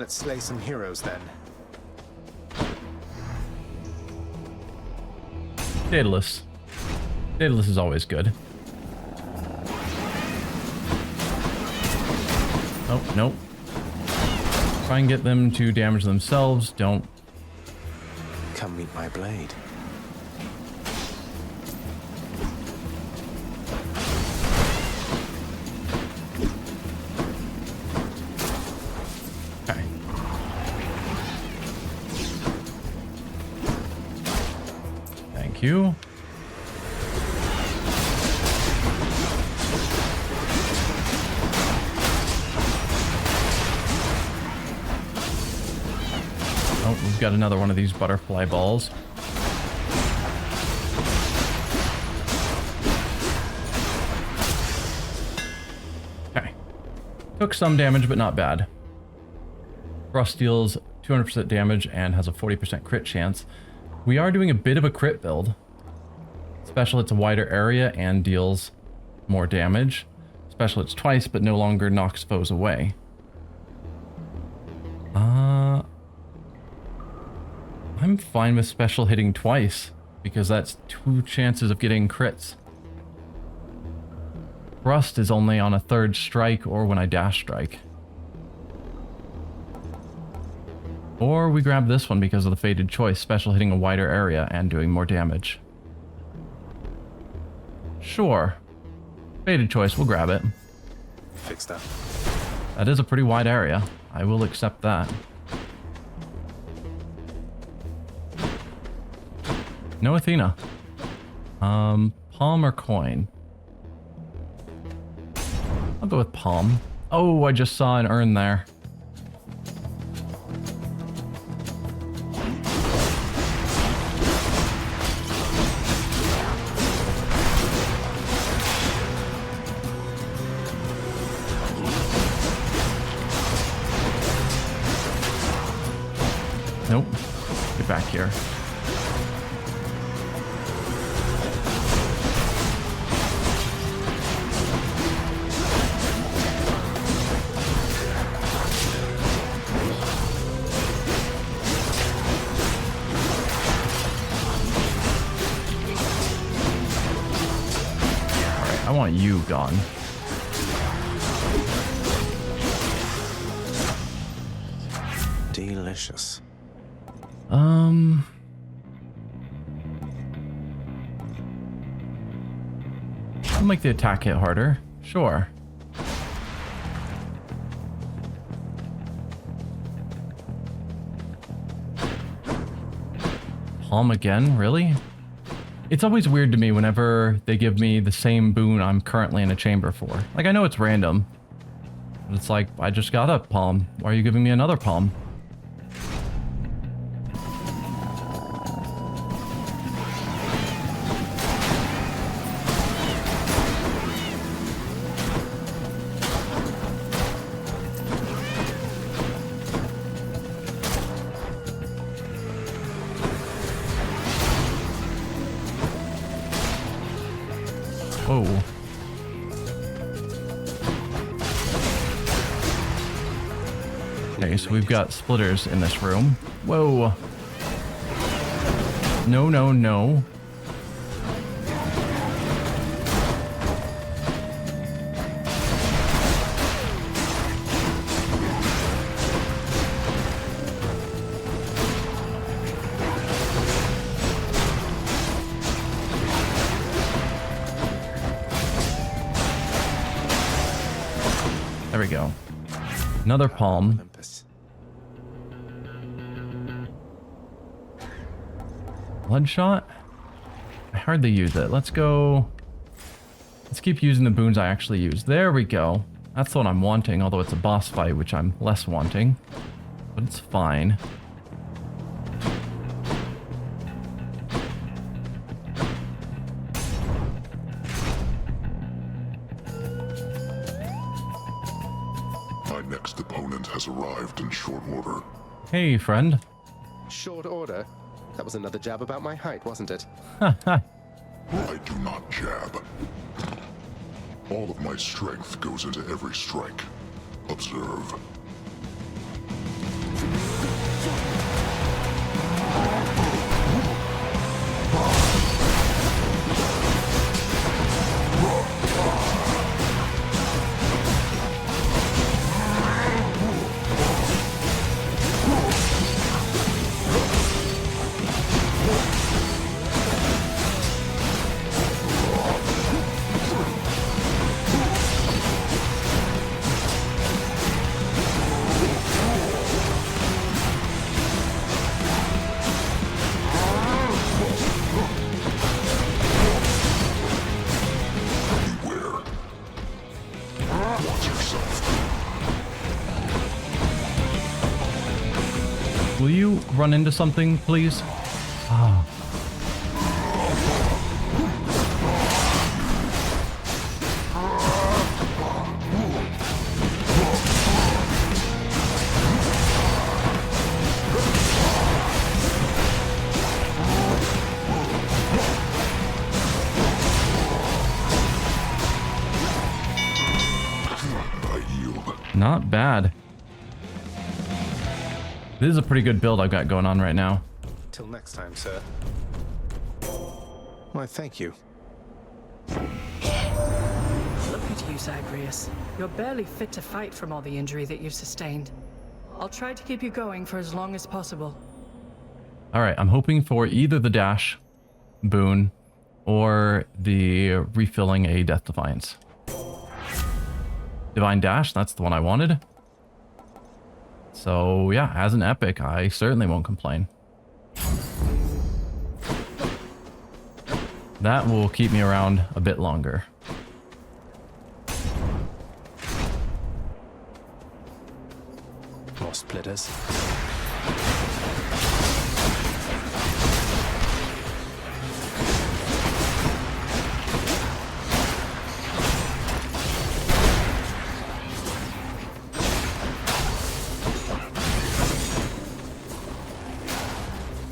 Let's slay some heroes then. Daedalus. Daedalus is always good. Oh, nope. Try and get them to damage themselves. Don't. Come meet my blade. Okay. Thank you. Oh, we've got another one of these butterfly balls. Okay. Took some damage, but not bad. Frost deals 200% damage and has a 40% crit chance. We are doing a bit of a crit build. Special hits a wider area and deals more damage. Special hits twice, but no longer knocks foes away. I'm fine with special hitting twice, because that's 2 chances of getting crits. Thrust is only on a 3rd strike or when I dash strike. Or we grab this one because of the fated choice, special hitting a wider area and doing more damage. Sure. Fated choice, we'll grab it. Fix that. That is a pretty wide area. I will accept that. No Athena. Palm or coin? I'll go with palm. Oh, I just saw an urn there. Nope. Get back here. I want you gone. Delicious. I'll make the attack hit harder. Sure. Palm again? Really? It's always weird to me whenever they give me the same boon I'm currently in a chamber for. Like, I know it's random, but it's like, I just got a palm. Why are you giving me another palm? Oh. Okay, so we've got splitters in this room. Whoa. No, no, no. There we go. Another palm. Olympus. Bloodshot? I hardly use it. Let's go. Let's keep using the boons I actually use. There we go. That's the one I'm wanting, although it's a boss fight, which I'm less wanting. But it's fine. My next opponent has arrived in short order. Hey, friend. Short order? That was another jab about my height, wasn't it? I do not jab. All of my strength goes into every strike. Observe. will you run into something, please? Ah. Not bad. This is a pretty good build I've got going on right now. Till next time, sir. Why, thank you. Look at you, Zagreus. You're barely fit to fight from all the injury that you've sustained. I'll try to keep you going for as long as possible. Alright, I'm hoping for either the dash boon or the refilling a Death Defiance. Divine Dash, that's the one I wanted. So yeah, as an epic, I certainly won't complain. That will keep me around a bit longer. More splitters.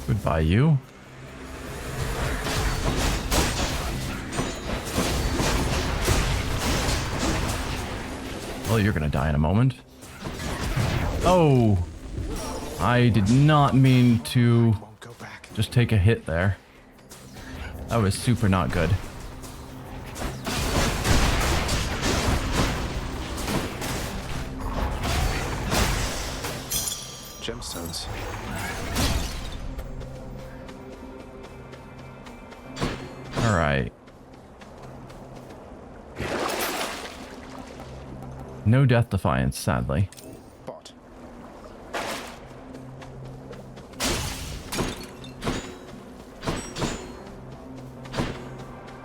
Goodbye, you. Well, you're gonna die in a moment. Oh! I did not mean to just take a hit there. That was super not good. Gemstones. Alright. No Death Defiance, sadly. Bot.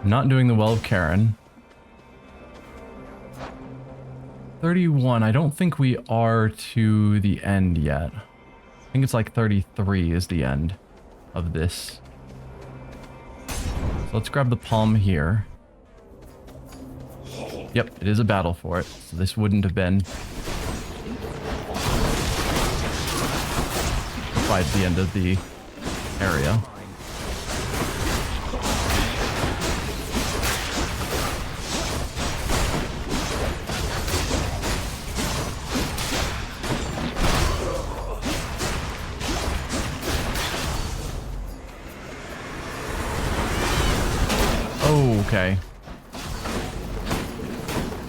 Not doing the Well of Karen. 31, I don't think we are to the end yet. I think it's like 33 is the end of this. So let's grab the palm here. Yep, it is a battle for it, so this wouldn't have been quite the end of the area. Oh, okay.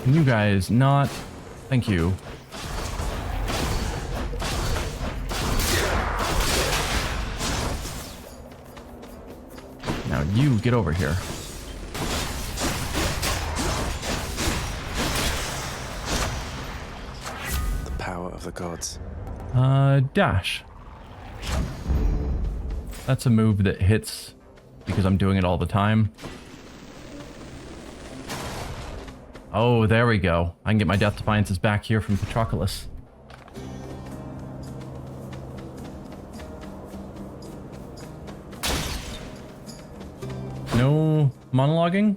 Can you guys not? Thank you. Now you get over here. The power of the gods. Dash. That's a move that hits because I'm doing it all the time. Oh, there we go. I can get my Death Defiances back here from Patroclus. No monologuing?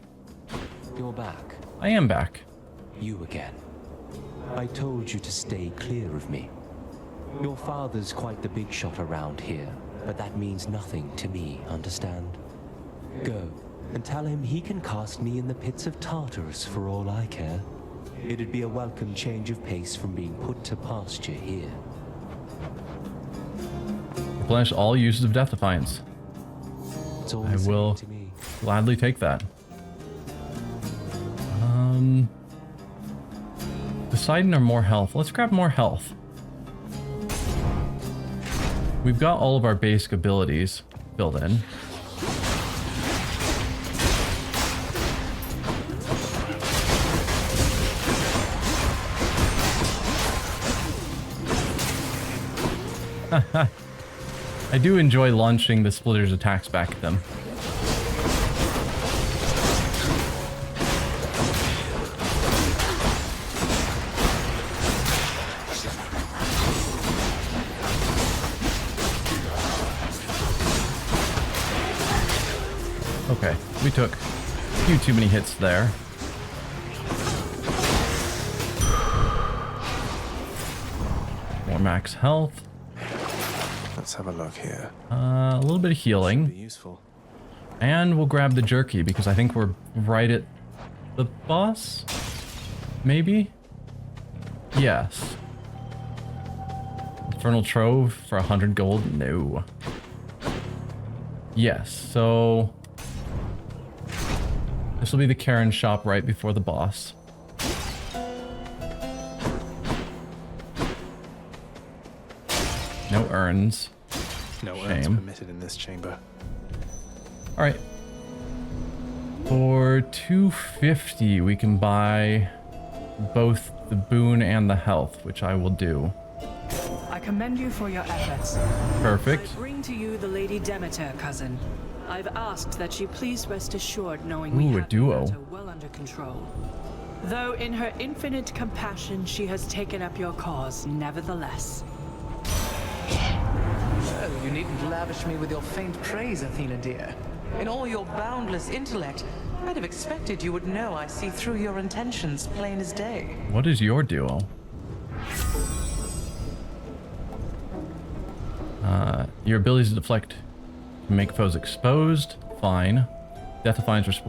You're back. I am back. You again. I told you to stay clear of me. Your father's quite the big shot around here, but that means nothing to me, understand? Go, and tell him he can cast me in the pits of Tartarus for all I care. It'd be a welcome change of pace from being put to pasture here. Replenish all uses of Death Defiance. It's all I the same will to me. gladly take that. Poseidon or more health? Let's grab more health. We've got all of our basic abilities built in. I do enjoy launching the splitter's attacks back at them. Okay, we took a few too many hits there. More max health. Let's have a look here. A little bit of Be healing. useful. And we'll grab the jerky because I think we're right at the boss? Maybe? Yes. Infernal Trove for 100 gold? No. Yes, so... this will be the Karen shop right before the boss. No urns. No urns Shame. permitted in this chamber. Alright. For 250, we can buy both the boon and the health, which I will do. I commend you for your efforts. Perfect. I bring to you the Lady Demeter, cousin. I've asked that she please rest assured knowing we Ooh, a have the duo. matter well under control. Though in her infinite compassion she has taken up your cause, nevertheless. Oh, you needn't lavish me with your faint praise, Athena dear. In all your boundless intellect, I'd have expected you would know I see through your intentions plain as day. What is your duo? Your abilities to deflect can make foes exposed. Fine. Death Defiance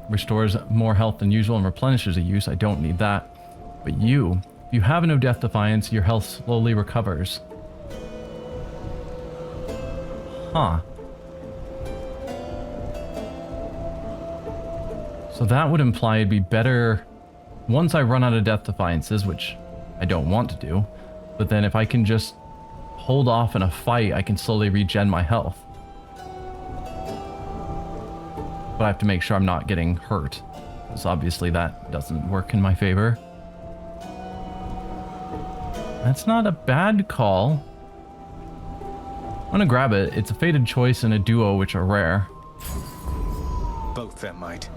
restores more health than usual and replenishes a use. I don't need that. But you, if you have no Death Defiance, your health slowly recovers. Huh. So that would imply it'd be better once I run out of Death Defiances, which I don't want to do. But then if I can just hold off in a fight, I can slowly regen my health. But I have to make sure I'm not getting hurt, because obviously that doesn't work in my favor. That's not a bad call. I'm gonna grab it. It's a fated choice and a duo, which are rare. Both their might.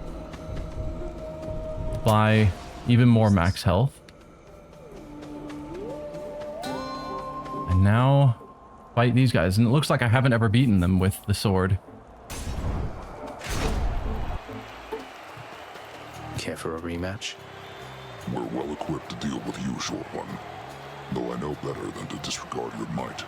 Buy even more max health. And now fight these guys. And it looks like I haven't ever beaten them with the sword. Care for a rematch? We're well equipped to deal with you, short one. Though I know better than to disregard your might.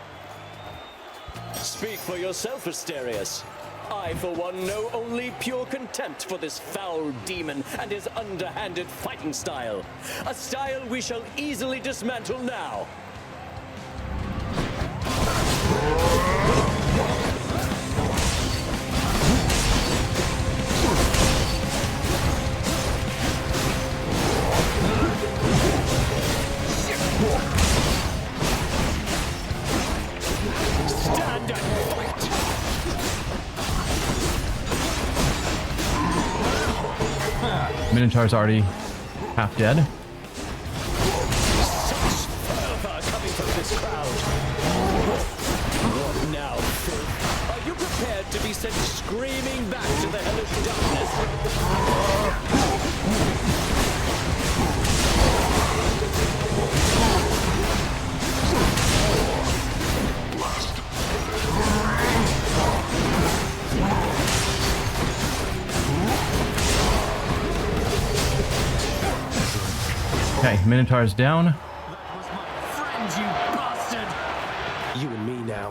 Speak for yourself, Asterius. I, for one, know only pure contempt for this foul demon and his underhanded fighting style. A style we shall easily dismantle now. Stand and fight! Minotaur's already half dead. Such fervor coming from this crowd. What now, filth? Are you prepared to be sent screaming back to the hellish darkness? Okay, Minotaur's down. Friend, you bastard! You and me now.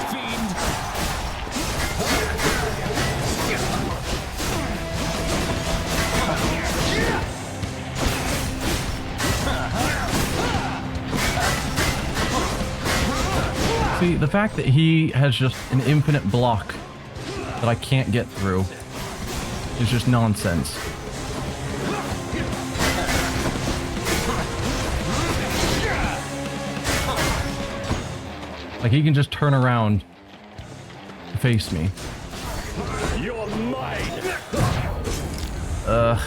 Fiend! See, the fact that he has just an infinite block that I can't get through is just nonsense. Like, he can just turn around to face me. You're mine! That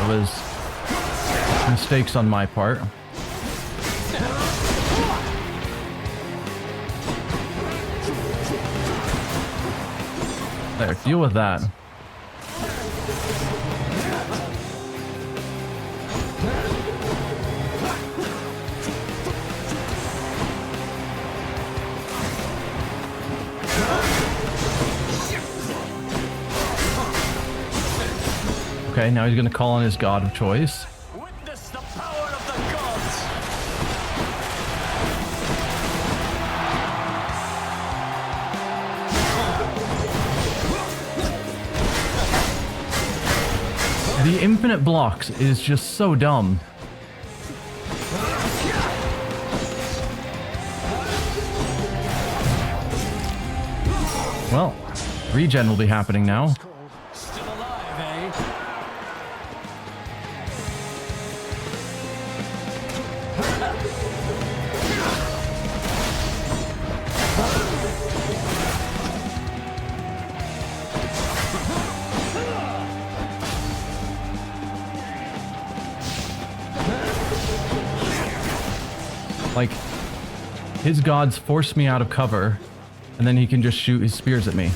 was mistakes on my part. There, deal with that. Okay, now he's gonna call on his god of choice. Witness the power of the gods! The infinite blocks is just so dumb. Well, regen will be happening now. Still alive, eh? Like, his gods force me out of cover, and then he can just shoot his spears at me.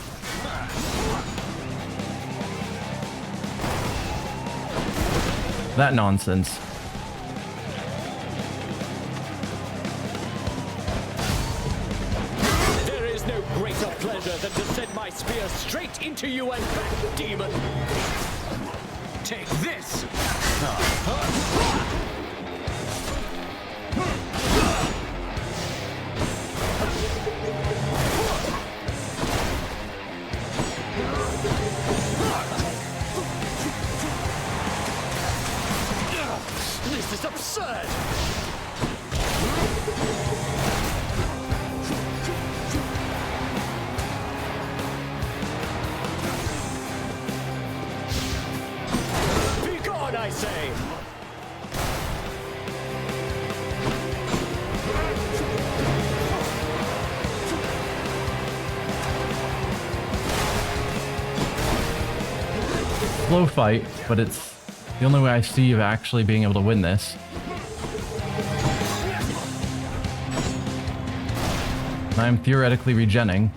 That nonsense. There is no greater pleasure than to send my spear straight into you and back, demon. Take this! This is absurd! Be gone, I say! Slow fight, but it's the only way I see of actually being able to win this. I am theoretically regenning.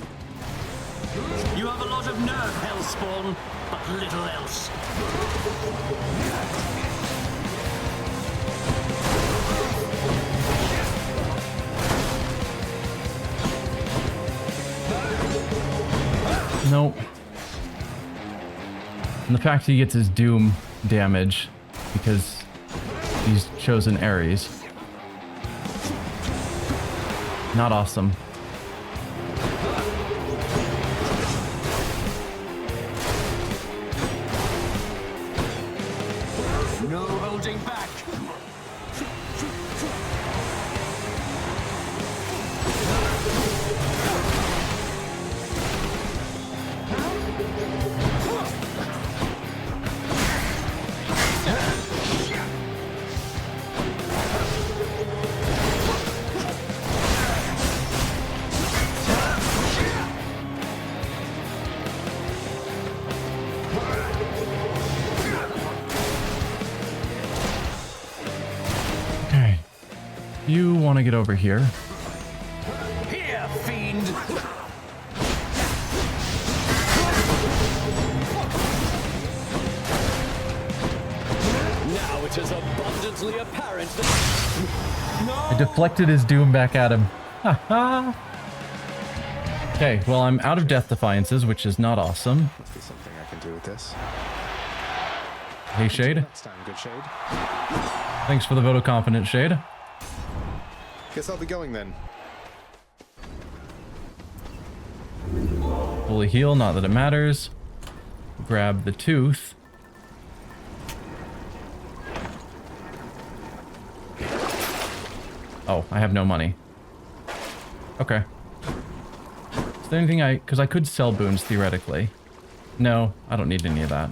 You have a lot of nerve, Hellspawn, but little else. Nope. And the fact he gets his doom damage because he's chosen Ares. Not awesome. No holding back. Okay. You want to get over here. Here, fiend! Now it is abundantly apparent that... I deflected his doom back at him. Okay, well, I'm out of death defiances, which is not awesome. Must be something I can do with this. Hey, Shade. Next time, good Shade. Thanks for the vote of confidence, Shade. Guess I'll be going then. Fully heal, not that it matters. Grab the tooth. Oh, I have no money. Okay. Is there anything because I could sell boons theoretically. No, I don't need any of that.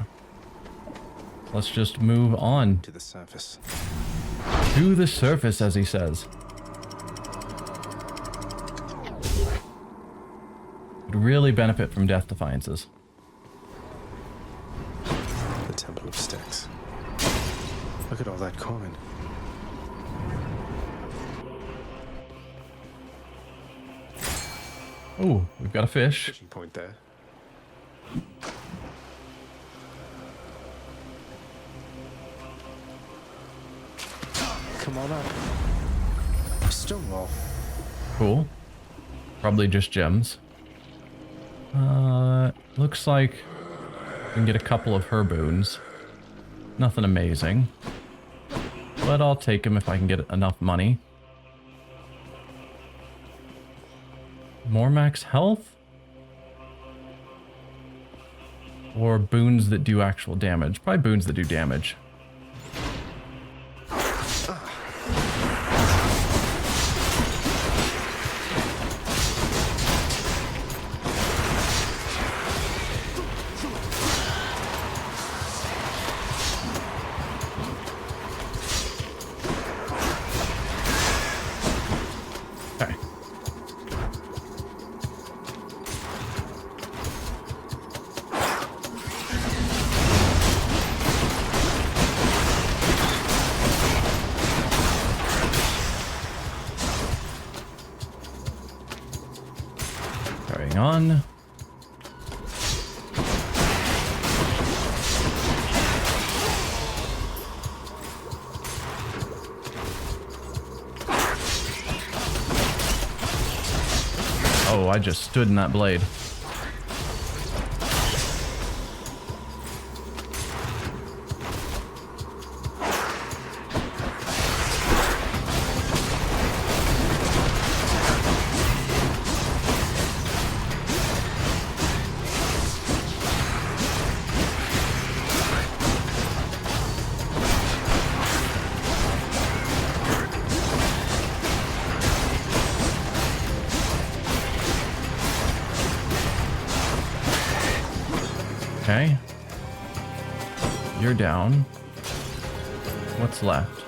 Let's just move on. To the surface. To the surface, as he says. Would really benefit from death defiances. The Temple of Styx. Look at all that coin. Oh, we've got a fish. Fishing point there. Come on up. Stonewall. Cool. Probably just gems. Looks like we can get a couple of her boons. Nothing amazing. But I'll take him if I can get enough money. More max health? Or boons that do actual damage? Probably boons that do damage. Okay. Carrying on. Oh, I just stood in that blade. Okay. You're down. What's left?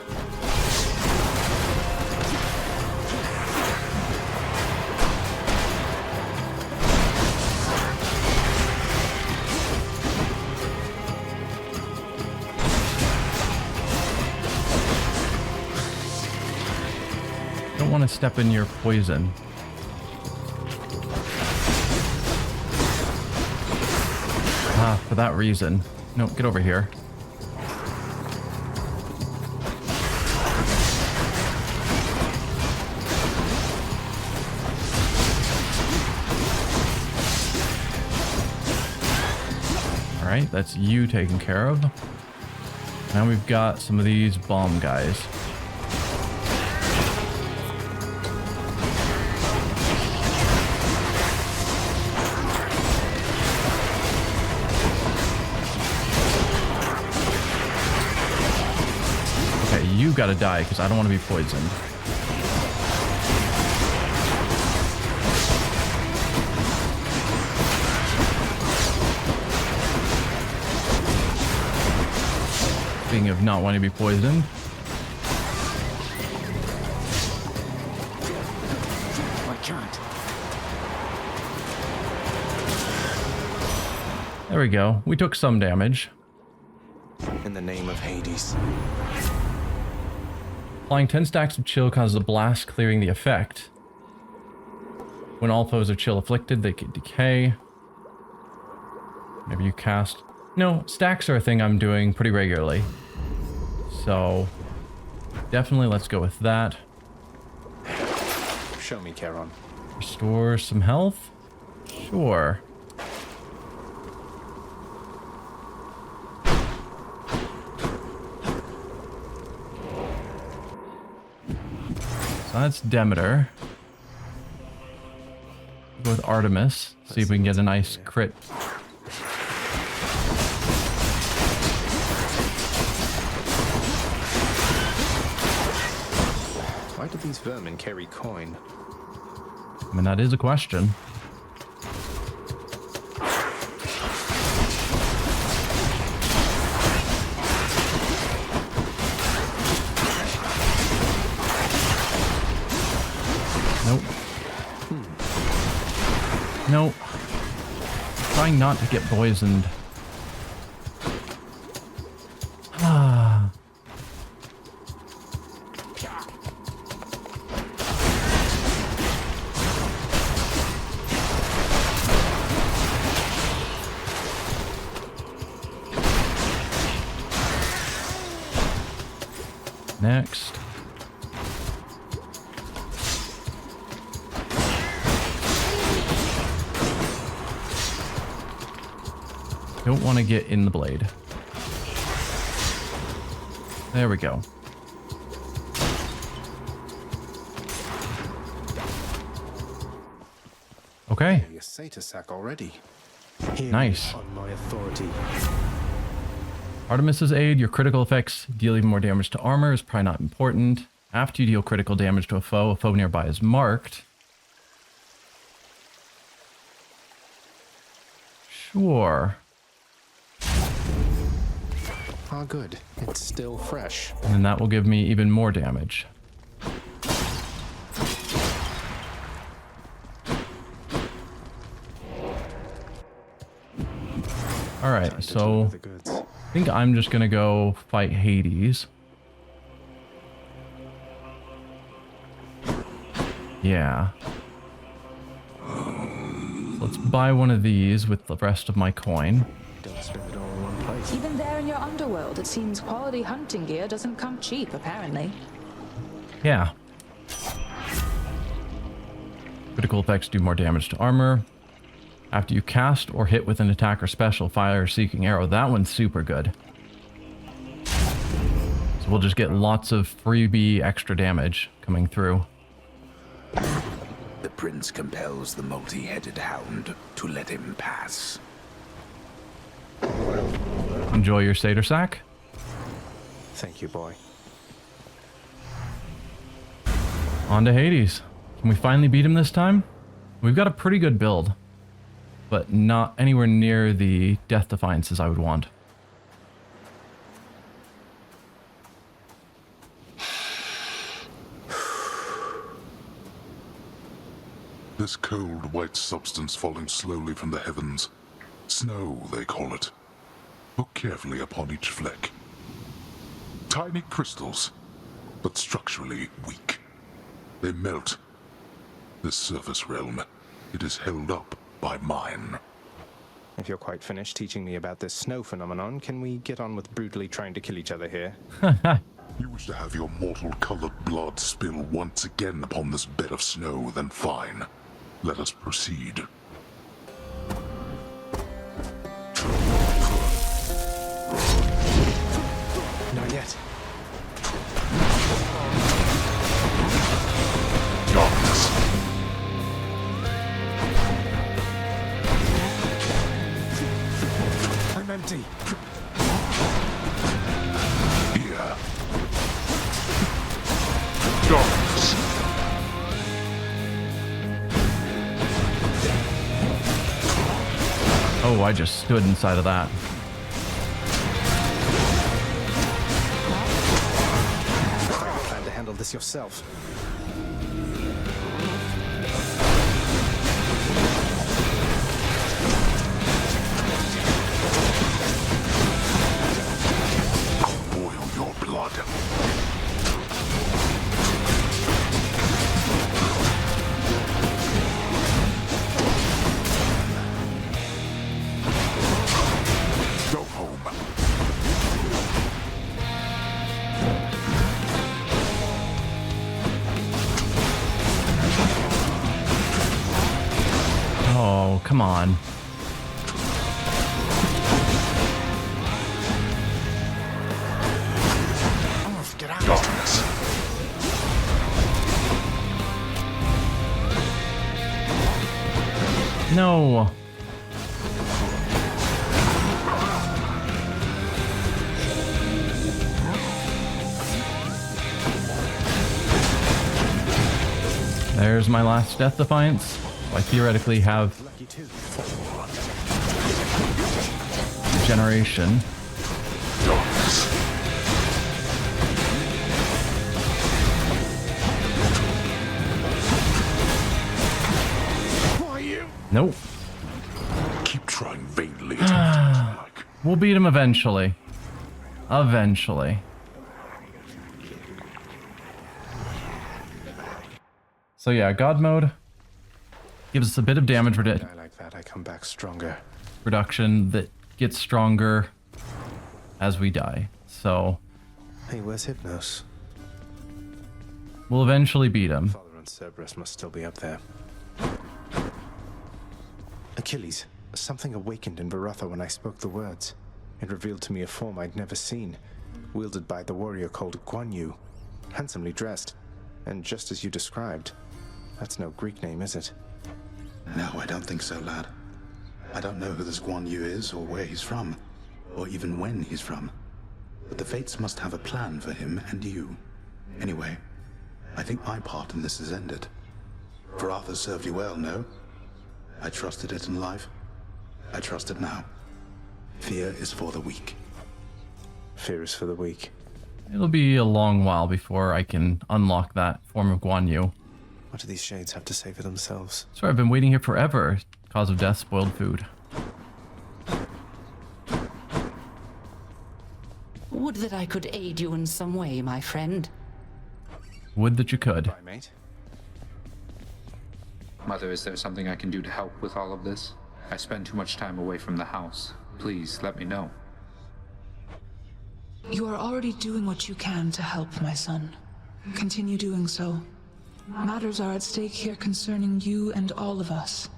Don't want to step in your poison. Ah, for that reason. No, get over here. Alright, that's you taken care of. Now we've got some of these bomb guys. You gotta die because I don't want to be poisoned. Speaking of not wanting to be poisoned. I can't. There we go. We took some damage. In the name of Hades. Applying 10 stacks of chill causes a blast, clearing the effect. When all foes are chill afflicted, they can decay. Maybe you cast... No, stacks are a thing I'm doing pretty regularly. So, definitely let's go with that. Show me, Charon. Restore some health? Sure. So that's Demeter. Go with Artemis. See if we can get a nice crit. Why do these vermin carry coin? I mean, that is a question. Nope. Nope. Trying not to get poisoned. Ah. Next. Don't want to get in the blade. There we go. Okay. You're satyr sack already. Hear Nice. me on my authority. Artemis's aid, your critical effects deal even more damage to armor is probably not important. After you deal critical damage to a foe nearby is marked. Sure. Ah, good. It's still fresh. And that will give me even more damage. Alright, so Deliver the goods. I think I'm just gonna go fight Hades. Yeah. Let's buy one of these with the rest of my coin. Don't spend it all in one place. Even there in your underworld, it seems quality hunting gear doesn't come cheap, apparently. Yeah. Critical effects do more damage to armor. After you cast or hit with an attack or special, fire-seeking arrow. That one's super good. So we'll just get lots of freebie extra damage coming through. The prince compels the multi-headed hound to let him pass. Enjoy your satyr sack. Thank you, boy. On to Hades. Can we finally beat him this time? We've got a pretty good build, but not anywhere near the death defiances I would want. This cold, white substance falling slowly from the heavens. Snow, they call it. Look carefully upon each fleck. Tiny crystals, but structurally weak. They melt. This surface realm, it is held up by mine. If you're quite finished teaching me about this snow phenomenon, can we get on with brutally trying to kill each other here? You wish to have your mortal-colored blood spill once again upon this bed of snow, then fine. Let us proceed. Not yet. Darkness. I'm empty. Here. Darkness. Oh, I just stood inside of that. Plan to handle this yourself. I'll boil your blood. Go home. Oh, come on. Get out. Darkness. No. There's my last death defiance. I theoretically have Lucky too. regeneration. Darkness. Who are you? Nope. Keep trying vainly as much as you like. We'll beat him eventually. Eventually. So yeah, God mode gives us a bit of damage Die like that, I come back stronger. reduction that gets stronger as we die. So Hey, where's Hypnos? we'll eventually beat him. Father and Cerberus must still be up there. Achilles, something awakened in Baratha when I spoke the words. It revealed to me a form I'd never seen. wielded by the warrior called Guan Yu, handsomely dressed, and just as you described. That's no Greek name, is it? No, I don't think so, lad. I don't know who this Guan Yu is, or where he's from, or even when he's from. But the fates must have a plan for him and you. Anyway, I think my part in this is ended. For Arthur served you well, no? I trusted it in life. I trust it now. Fear is for the weak. Fear is for the weak. It'll be a long while before I can unlock that form of Guan Yu. What do these shades have to say for themselves? Sorry, I've been waiting here forever. Cause of death, spoiled food. Would that I could aid you in some way, my friend. Would that you could. Bye, mate. Mother, is there something I can do to help with all of this? I spend too much time away from the house. Please, let me know. You are already doing what you can to help, my son. Continue doing so. Matters are at stake here concerning you and all of us.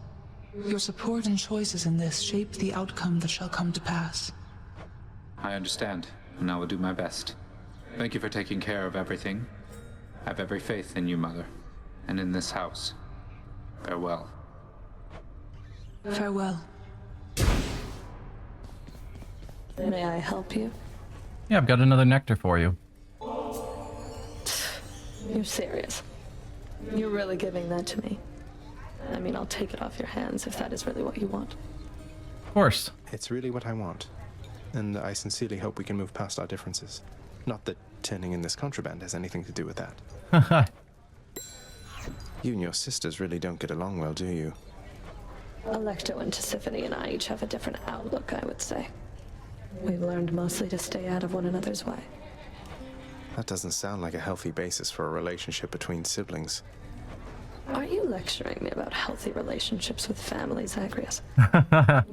Your support and choices in this shape the outcome that shall come to pass. I understand, and I will do my best. Thank you for taking care of everything. I have every faith in you, Mother, and in this house. Farewell. Farewell. May I help you? Yeah, I've got another nectar for you. You're serious. You're really giving that to me. I mean, I'll take it off your hands if that is really what you want. Of course. It's really what I want. And I sincerely hope we can move past our differences. Not that turning in this contraband has anything to do with that. You and your sisters really don't get along well, do you? Alecto and Tisiphone and I each have a different outlook, I would say. We've learned mostly to stay out of one another's way. That doesn't sound like a healthy basis for a relationship between siblings. Are you lecturing me about healthy relationships with families, Zagreus?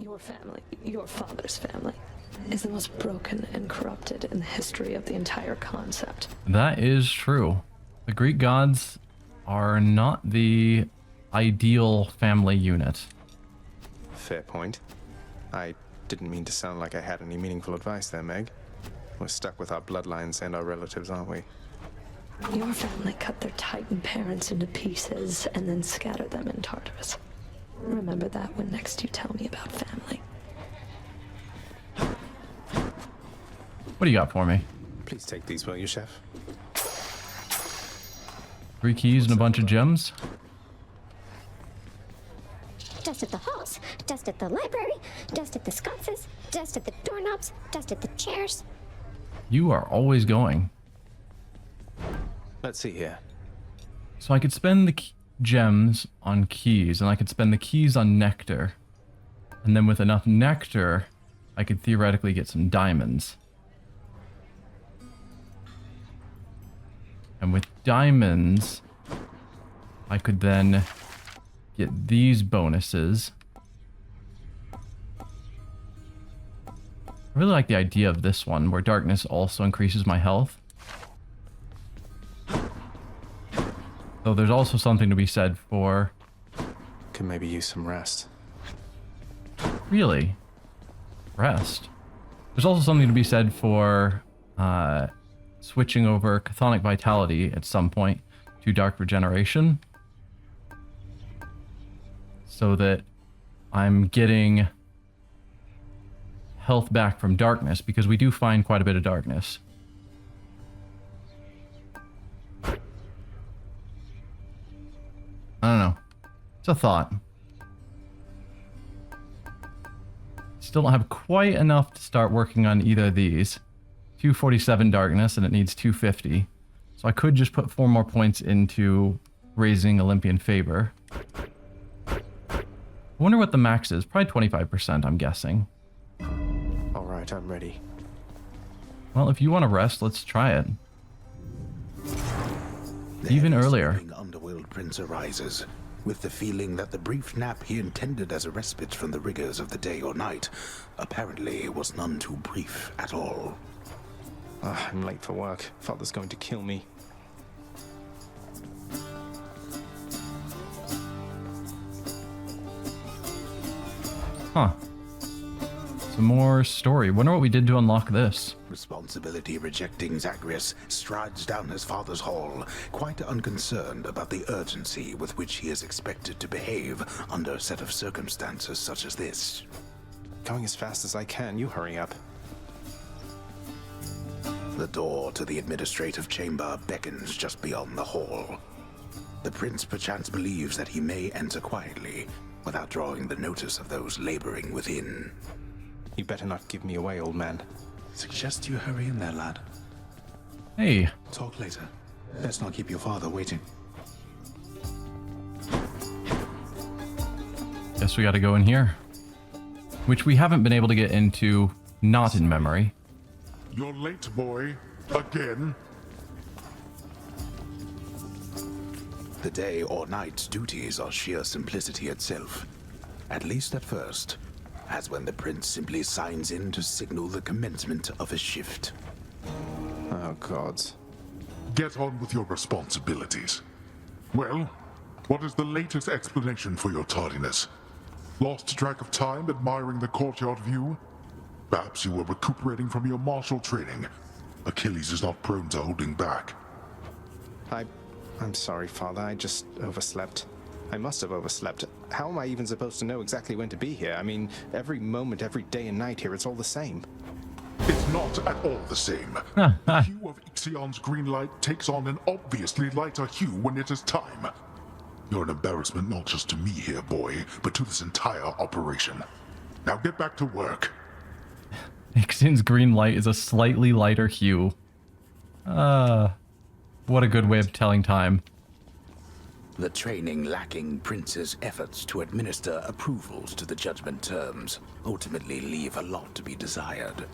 Your family, your father's family, is the most broken and corrupted in the history of the entire concept. That is true. The Greek gods are not the ideal family unit. Fair point. I didn't mean to sound like I had any meaningful advice there, Meg. We're stuck with our bloodlines and our relatives, aren't we? Your family cut their Titan parents into pieces and then scattered them in Tartarus. Remember that when next you tell me about family. What do you got for me? Please take these, will you, Chef? 3 keys and a bunch of gems? Dusted the halls, dusted the library, dusted the sconces, dusted the doorknobs, dusted the chairs. You are always going. Let's see here. So I could spend the gems on keys, and I could spend the keys on nectar. And then with enough nectar, I could theoretically get some diamonds. And with diamonds, I could then get these bonuses. I really like the idea of this one, where darkness also increases my health. Though there's also something to be said for... Could maybe use some rest. Really? Rest? There's also something to be said for switching over chthonic vitality at some point to dark regeneration. So that I'm getting health back from darkness, because we do find quite a bit of darkness. I don't know. It's a thought. Still don't have quite enough to start working on either of these. 247 darkness, and it needs 250. So I could just put 4 more points into raising Olympian favor. I wonder what the max is. Probably 25%, I'm guessing. All right, I'm ready. Well, if you want to rest, let's try it. Even earlier. Underworld Prince arises, with the feeling that the brief nap he intended as a respite from the rigors of the day or night apparently was none too brief at all. I'm late for work. Father's going to kill me. Huh. Some more story. Wonder what we did to unlock this. Responsibility rejecting Zagreus strides down his father's hall, quite unconcerned about the urgency with which he is expected to behave under a set of circumstances such as this. Going as fast as I can, you hurry up. The door to the administrative chamber beckons just beyond the hall. The prince perchance believes that he may enter quietly, without drawing the notice of those laboring within. You better not give me away, old man. Suggest you hurry in there, lad. Hey. Talk later. Let's not keep your father waiting. Guess we gotta go in here. Which we haven't been able to get into, not in memory. You're late, boy. Again. The day or night's duties are sheer simplicity itself. At least at first. As when the prince simply signs in to signal the commencement of his shift. Oh, gods. Get on with your responsibilities. Well, what is the latest explanation for your tardiness? Lost track of time admiring the courtyard view? Perhaps you were recuperating from your martial training. Achilles is not prone to holding back. I'm sorry, Father. I just overslept. I must have overslept. How am I even supposed to know exactly when to be here? I mean, every moment, every day and night here, it's all the same. It's not at all the same. The hue of Ixion's green light takes on an obviously lighter hue when it is time. You're an embarrassment not just to me here, boy, but to this entire operation. Now get back to work. Ixion's green light is a slightly lighter hue. What a good way of telling time. The training lacking prince's efforts to administer approvals to the judgment terms ultimately leave a lot to be desired.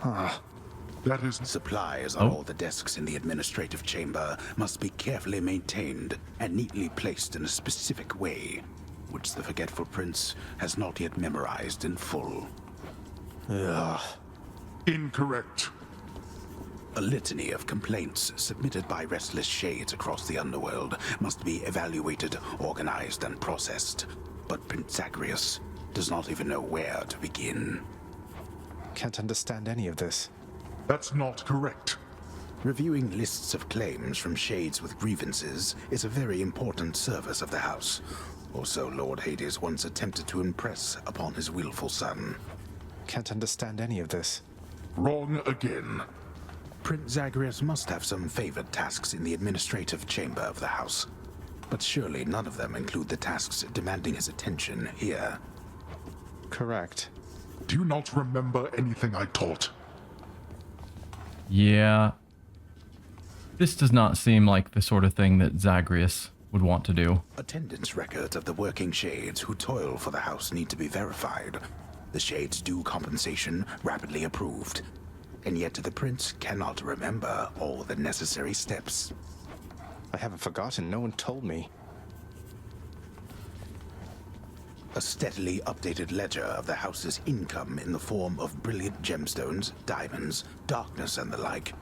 That is... Supplies on all the desks in the administrative chamber must be carefully maintained and neatly placed in a specific way, which the forgetful prince has not yet memorized in full. Incorrect. A litany of complaints submitted by restless shades across the Underworld must be evaluated, organized, and processed. But Prince Zagreus does not even know where to begin. Can't understand any of this. That's not correct. Reviewing lists of claims from shades with grievances is a very important service of the house. Or so Lord Hades once attempted to impress upon his willful son. Can't understand any of this. Wrong again. Prince Zagreus must have some favored tasks in the administrative chamber of the house. But surely none of them include the tasks demanding his attention here. Correct. Do you not remember anything I taught? Yeah. This does not seem like the sort of thing that Zagreus would want to do. Attendance records of the working shades who toil for the house need to be verified. The shades' due compensation rapidly approved. And yet the prince cannot remember all the necessary steps. I haven't forgotten. No one told me. A steadily updated ledger of the house's income in the form of brilliant gemstones, diamonds, darkness, and the like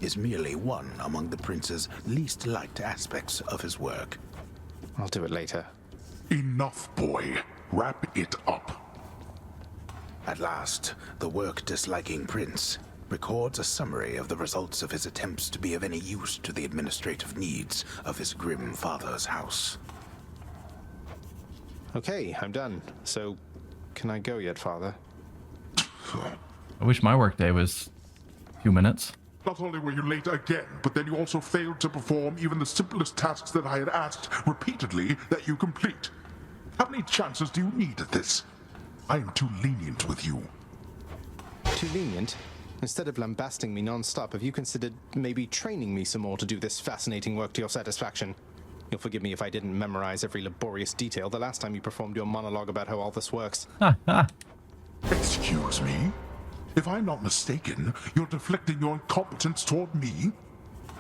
is merely one among the prince's least liked aspects of his work. I'll do it later. Enough, boy. Wrap it up. At last, the work-disliking prince records a summary of the results of his attempts to be of any use to the administrative needs of his grim father's house. Okay, I'm done. So, can I go yet, Father? I wish my workday was a few minutes. Not only were you late again, but then you also failed to perform even the simplest tasks that I had asked repeatedly that you complete. How many chances do you need at this? I am too lenient with you. Too lenient? Instead of lambasting me non-stop, have you considered maybe training me some more to do this fascinating work to your satisfaction? You'll forgive me if I didn't memorize every laborious detail the last time you performed your monologue about how all this works. Excuse me? If I'm not mistaken, you're deflecting your incompetence toward me?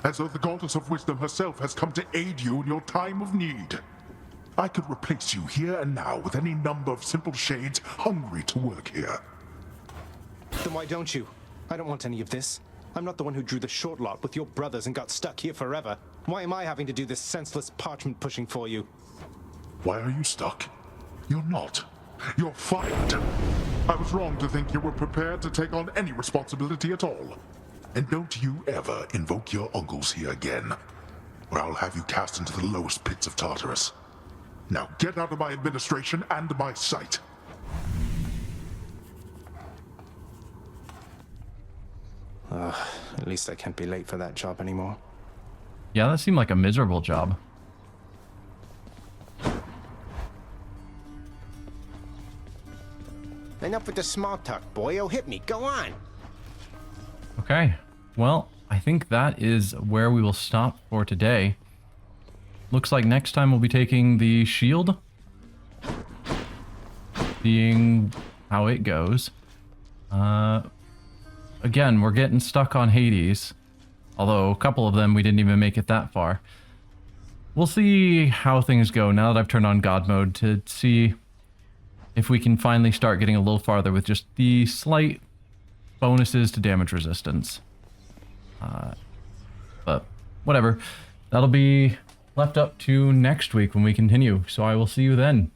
As though the goddess of wisdom herself has come to aid you in your time of need. I could replace you here and now with any number of simple shades hungry to work here. Then why don't you? I don't want any of this. I'm not the one who drew the short lot with your brothers and got stuck here forever. Why am I having to do this senseless parchment pushing for you? Why are you stuck? You're not. You're fired. I was wrong to think you were prepared to take on any responsibility at all. And don't you ever invoke your uncles here again, or I'll have you cast into the lowest pits of Tartarus. Now get out of my administration and my sight. At least I can't be late for that job anymore. Yeah, that seemed like a miserable job. Enough with the small talk, boyo. Hit me. Go on. Okay. Well, I think that is where we will stop for today. Looks like next time we'll be taking the shield. Seeing how it goes. Again, we're getting stuck on Hades. Although a couple of them we didn't even make it that far. We'll see how things go now that I've turned on God mode to see if we can finally start getting a little farther with just the slight bonuses to damage resistance. But whatever. That'll be left up to next week when we continue. So I will see you then.